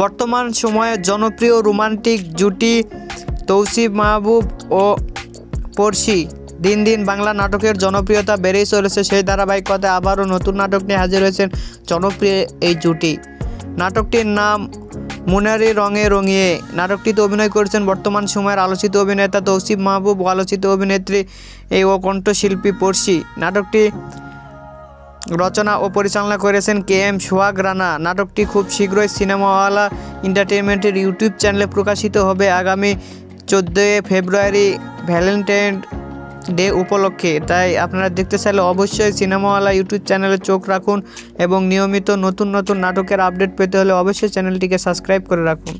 বর্তমান সময়ে জনপ্রিয় রোমান্টিক জুটি তৌসিফ মাহবুব ও পড়শি। দিন দিন বাংলা নাটকের জনপ্রিয়তা বেড়েই চলেছে। সেই ধারাবাহিকতায় আবারও নতুন নাটক নিয়ে হাজির হয়েছেন জনপ্রিয় এই জুটি। নাটকটির নাম মুনারি রঙে রঙিয়ে। নাটকটিতে অভিনয় করেছেন বর্তমান সময়ের আলোচিত অভিনেতা তৌসিফ মাহবুব ও আলোচিত অভিনেত্রী ও কণ্ঠশিল্পী পড়শি। নাটকটি রচনা ও পরিচালনা করেছেন KM সোহাগ রানা। নাটকটি খুব শীঘ্রই সিনেমাওয়ালা এন্টারটেইনমেন্টের ইউটিউব চ্যানেলে প্রকাশিত হবে আগামী 14 ফেব্রুয়ারি ভ্যালেন্টাইন ডে উপলক্ষে। তাই আপনারা দেখতে চাইলে অবশ্যই সিনেমাওয়ালা ইউটিউব চ্যানেলে চোখ রাখুন এবং নিয়মিত নতুন নতুন নাটকের আপডেট পেতে হলে অবশ্যই চ্যানেলটিকে সাবস্ক্রাইব করে রাখুন।